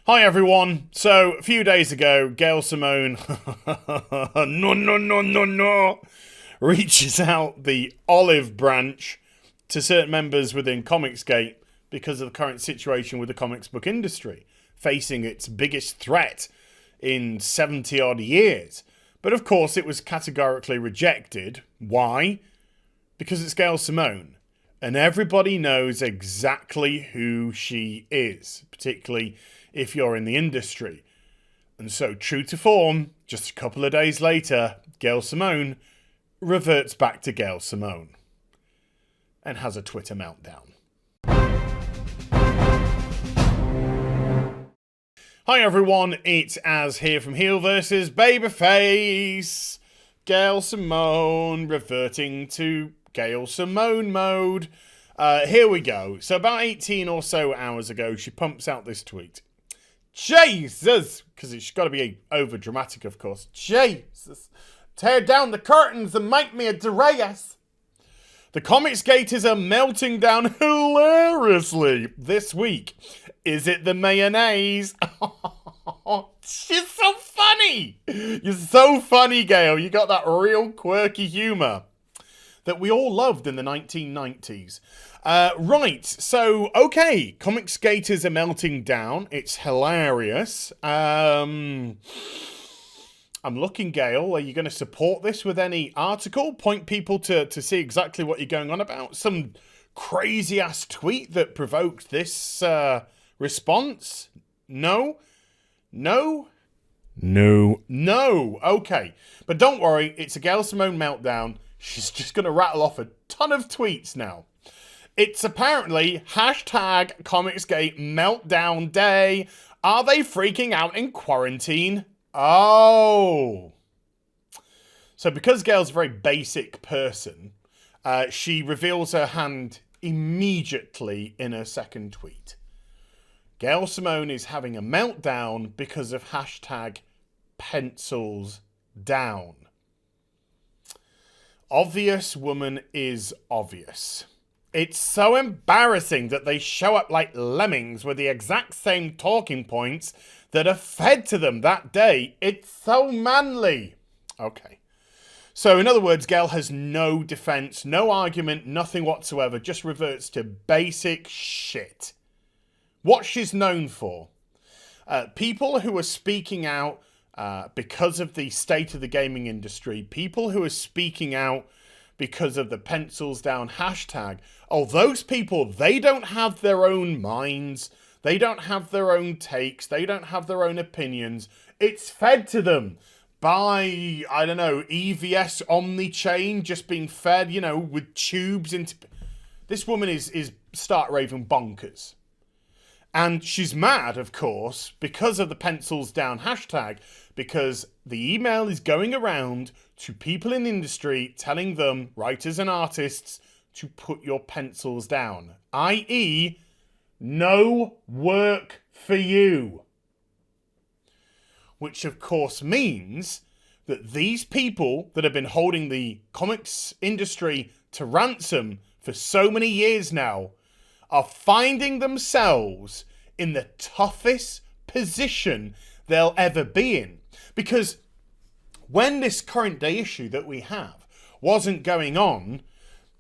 Hi everyone. So, a few days ago, Gail Simone no, reaches out the olive branch to certain members within ComicsGate because of the current situation with the comics book industry, facing its biggest threat in 70 odd years. But of course, it was categorically rejected. Why? Because it's Gail Simone. And everybody knows exactly who she is, particularly if you're in the industry. And so, true to form, just a couple of days later, Gail Simone reverts back to Gail Simone and has a Twitter meltdown. Hi everyone, it's Az here from HeelvsBabyface. Gail Simone reverting to Gail Simone mode. Here we go. So about 18 or so hours ago, she pumps out this tweet. Jesus! Because it's got to be over dramatic, of course. Jesus! Tear down the curtains and make me a Darius. The ComicsGaters are melting down hilariously this week. Is it the mayonnaise? She's so funny! You're so funny, Gail. You got that real quirky humour that we all loved in the 1990s. Right, so, okay, ComicsGaters are melting down. It's hilarious. I'm looking, Gail, are you going to support this with any article? Point people to see exactly what you're going on about? Some crazy-ass tweet that provoked this response? No? No? No. No. Okay. But don't worry, it's a Gail Simone meltdown. She's just going to rattle off a ton of tweets now. It's apparently hashtag ComicsGate meltdown day. Are they freaking out in quarantine? Oh. So because Gail's a very basic person, she reveals her hand immediately in her second tweet. Gail Simone is having a meltdown because of hashtag pencils down. Obvious woman is obvious. It's so embarrassing that they show up like lemmings with the exact same talking points that are fed to them that day. It's so manly. Okay. So in other words, Gail has no defense, no argument, nothing whatsoever, just reverts to basic shit. What she's known for. People who are speaking out because of the state of the gaming industry, people who are speaking out because of the pencils down hashtag, oh, those people, they don't have their own minds, they don't have their own takes, they don't have their own opinions. It's fed to them by, I don't know, EVS Omni-Chain just being fed, you know, with tubes into... This woman is start raving bonkers. And she's mad, of course, because of the pencils down hashtag, because the email is going around to people in the industry telling them, writers and artists, to put your pencils down. i.e., no work for you. Which, of course, means that these people that have been holding the comics industry to ransom for so many years now are finding themselves in the toughest position they'll ever be in. Because when this current day issue that we have wasn't going on,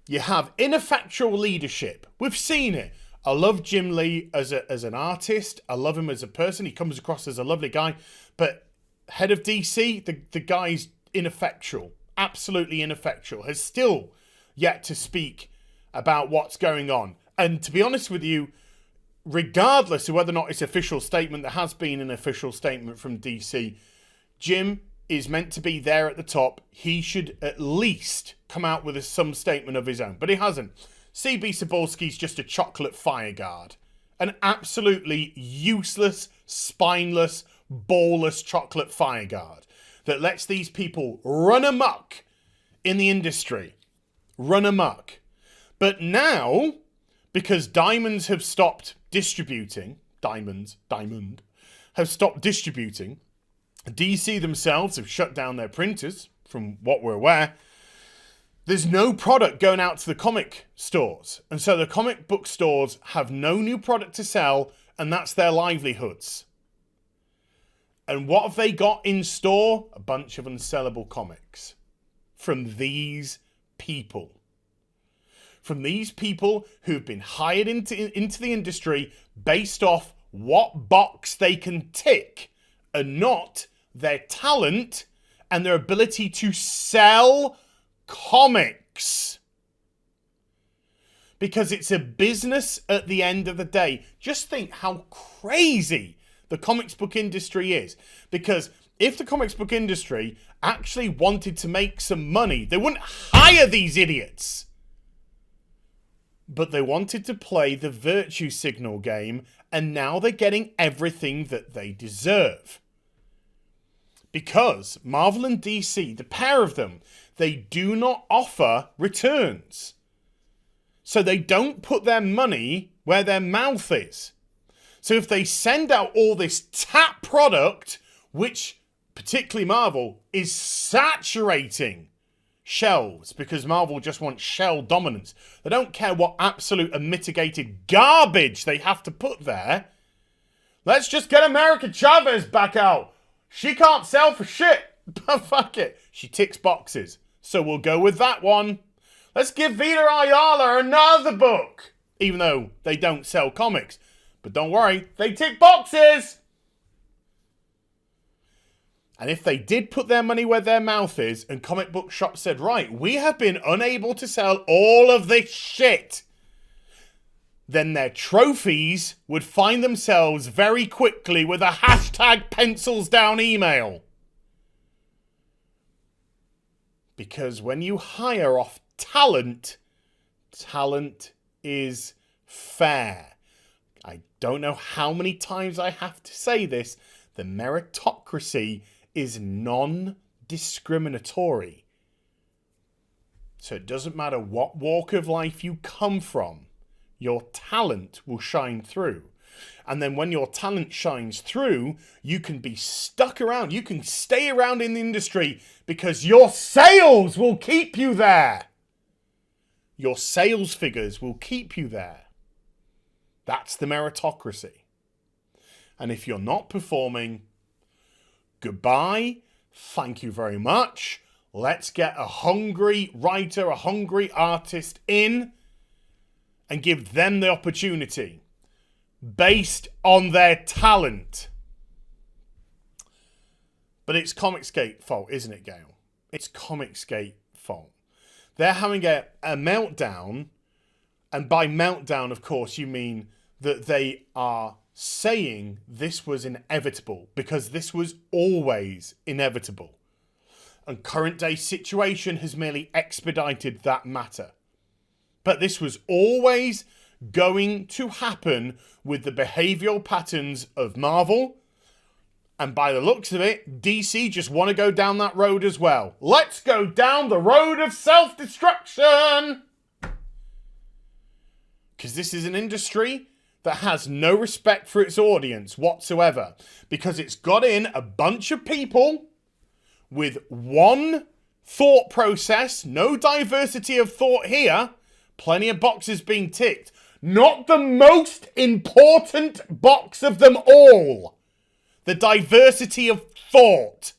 you have ineffectual leadership. We've seen it. I love Jim Lee as an artist. I love him as a person. He comes across as a lovely guy. But head of DC, the guy's ineffectual. Absolutely ineffectual. Has still yet to speak about what's going on. And to be honest with you, regardless of whether or not it's an official statement, there has been an official statement from DC. Jim is meant to be there at the top. He should at least come out with some statement of his own. But he hasn't. CB Cebulski's just a chocolate fireguard. An absolutely useless, spineless, ballless chocolate fireguard that lets these people run amok in the industry. Run amok. But now, because diamonds have stopped distributing, Diamond, have stopped distributing, DC themselves have shut down their printers, from what we're aware. There's no product going out to the comic stores. And so the comic book stores have no new product to sell, and that's their livelihoods. And what have they got in store? A bunch of unsellable comics from these people. From these people who've been hired into the industry based off what box they can tick and not their talent and their ability to sell comics. Because it's a business at the end of the day. Just think how crazy the comics book industry is. Because if the comics book industry actually wanted to make some money, they wouldn't hire these idiots. But they wanted to play the virtue signal game, and now they're getting everything that they deserve. Because Marvel and DC, the pair of them, they do not offer returns. So they don't put their money where their mouth is. So if they send out all this tap product, which particularly Marvel is saturating shelves, because Marvel just wants shell dominance. They don't care what absolute and mitigated garbage they have to put there. Let's just get America Chavez back out. She can't sell for shit. But fuck it. She ticks boxes. So we'll go with that one. Let's give Vita Ayala another book. Even though they don't sell comics. But don't worry, they tick boxes. And if they did put their money where their mouth is and comic book shops said, right, we have been unable to sell all of this shit, then their trophies would find themselves very quickly with a hashtag pencils down email. Because when you hire off talent, talent is fair. I don't know how many times I have to say this. The meritocracy is non-discriminatory. So it doesn't matter what walk of life you come from, your talent will shine through. And then when your talent shines through, you can be stuck around. You can stay around in the industry because your sales will keep you there. Your sales figures will keep you there. That's the meritocracy. And if you're not performing, goodbye, thank you very much. Let's get a hungry writer, a hungry artist in and give them the opportunity based on their talent. But it's ComicsGate fault, isn't it, Gail? It's ComicsGate fault. They're having a meltdown, and by meltdown, of course, you mean that they are saying this was inevitable, because this was always inevitable. And current day situation has merely expedited that matter. But this was always going to happen with the behavioural patterns of Marvel. And by the looks of it, DC just want to go down that road as well. Let's go down the road of self-destruction! Because this is an industry that has no respect for its audience whatsoever. Because it's got in a bunch of people with one thought process, no diversity of thought here, plenty of boxes being ticked. Not the most important box of them all. The diversity of thought.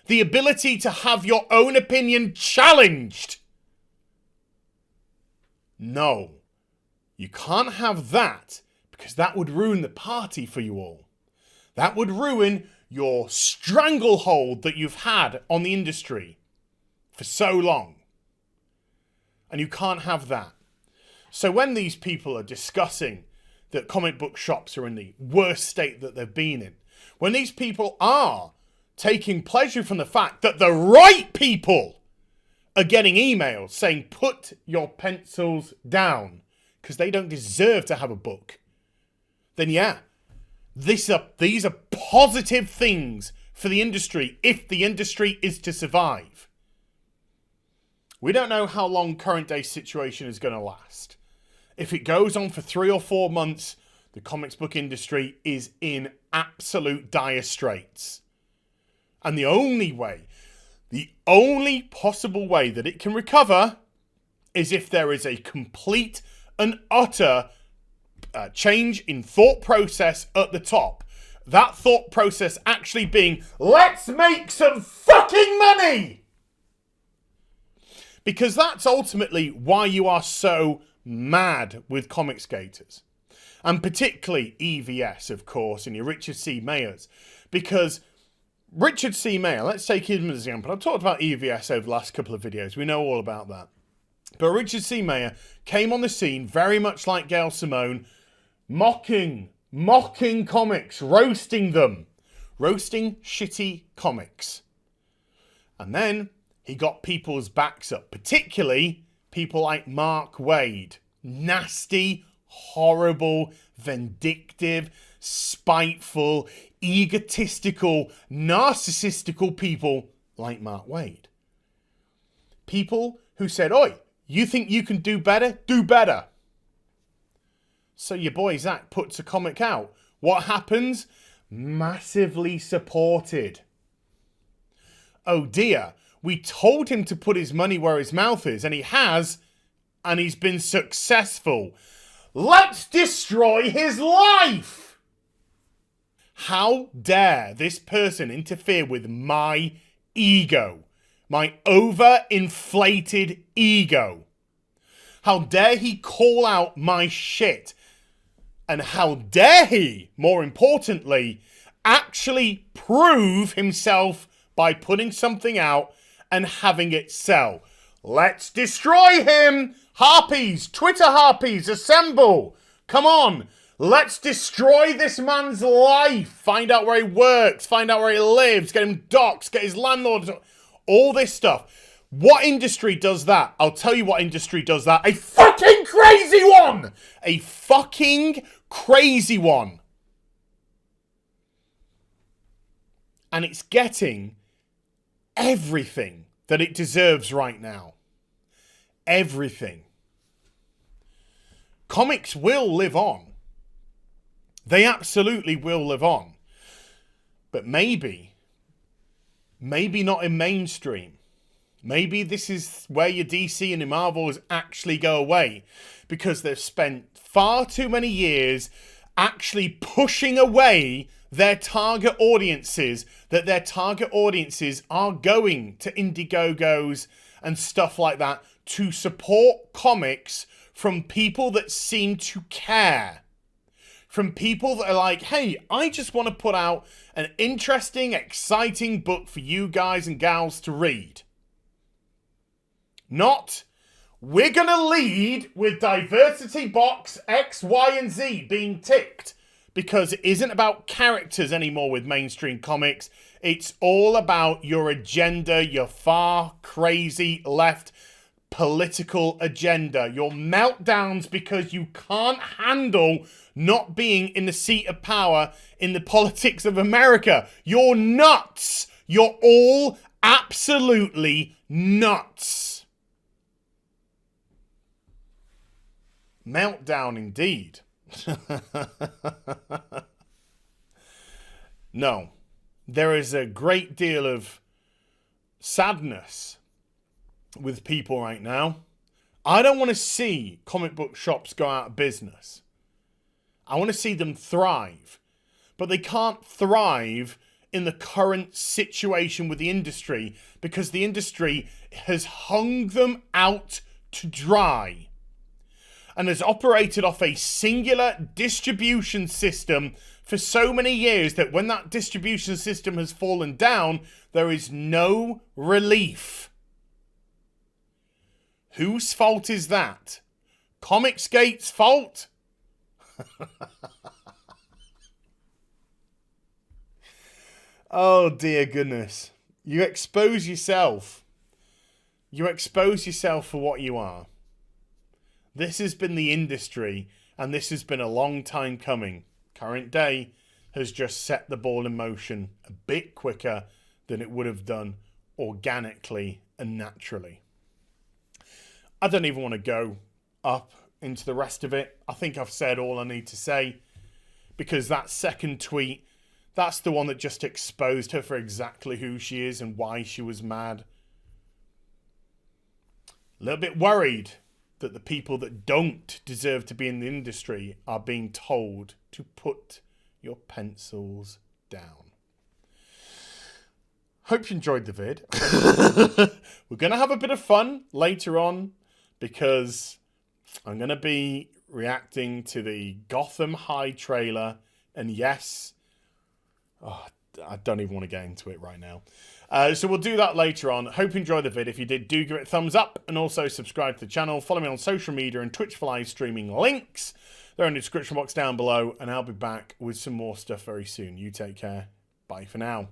The ability to have your own opinion challenged. No. You can't have that, because that would ruin the party for you all. That would ruin your stranglehold that you've had on the industry for so long. And you can't have that. So when these people are discussing that comic book shops are in the worst state that they've been in, when these people are taking pleasure from the fact that the right people are getting emails saying, put your pencils down, because they don't deserve to have a book, then yeah, these are positive things for the industry if the industry is to survive. We don't know how long current day situation is going to last. If it goes on for 3 or 4 months, the comics book industry is in absolute dire straits. And the only possible way that it can recover is if there is a complete and utter change in thought process at the top. That thought process actually being, let's make some fucking money! Because that's ultimately why you are so mad with ComicsGaters. And particularly EVS, of course, and your Richard C. Mayers. Because Richard C. Mayer, let's take him as an example. I've talked about EVS over the last couple of videos. We know all about that. But Richard C. Mayer came on the scene very much like Gail Simone, mocking comics, roasting them. Roasting shitty comics. And then he got people's backs up, particularly people like Mark Waid. Nasty, horrible, vindictive, spiteful, egotistical, narcissistical people like Mark Waid. People who said, oi, you think you can do better? Do better. So your boy Zach puts a comic out. What happens? Massively supported. Oh dear, we told him to put his money where his mouth is, and he has, and he's been successful. Let's destroy his life! How dare this person interfere with my ego? My overinflated ego. How dare he call out my shit? And how dare he, more importantly, actually prove himself by putting something out and having it sell? Let's destroy him! Harpies, Twitter harpies, assemble! Come on, let's destroy this man's life. Find out where he works, find out where he lives, get him doxxed, get his landlord, all this stuff. What industry does that? I'll tell you what industry does that. A fucking crazy one! A fucking crazy one. And it's getting everything that it deserves right now. Everything. Comics will live on. They absolutely will live on. But maybe not in mainstream. Maybe this is where your DC and your Marvels actually go away, because they've spent far too many years actually pushing away their target audiences, that their target audiences are going to Indiegogos and stuff like that to support comics from people that seem to care. From people that are like, hey, I just want to put out an interesting, exciting book for you guys and gals to read. Not, we're going to lead with diversity box X, Y, and Z being ticked. Because it isn't about characters anymore with mainstream comics. It's all about your agenda, your far crazy left political agenda. Your meltdowns because you can't handle not being in the seat of power in the politics of America. You're nuts. You're all absolutely nuts. Meltdown indeed. No, there is a great deal of sadness with people right now. I don't want to see comic book shops go out of business. I want to see them thrive. But they can't thrive in the current situation with the industry because the industry has hung them out to dry and has operated off a singular distribution system for so many years that when that distribution system has fallen down, there is no relief. Whose fault is that? ComicsGate's fault? Oh dear goodness. You expose yourself. You expose yourself for what you are. This has been the industry, and this has been a long time coming. Current day has just set the ball in motion a bit quicker than it would have done organically and naturally. I don't even want to go up into the rest of it. I think I've said all I need to say, because that second tweet, that's the one that just exposed her for exactly who she is and why she was mad. A little bit worried that the people that don't deserve to be in the industry are being told to put your pencils down. Hope you enjoyed the vid. We're going to have a bit of fun later on because I'm going to be reacting to the Gotham High trailer. And yes, I don't even want to get into it right now. So we'll do that later on. Hope you enjoyed the vid. If you did, do give it a thumbs up and also subscribe to the channel. Follow me on social media and Twitch for live streaming links. They're in the description box down below. And I'll be back with some more stuff very soon. You take care. Bye for now.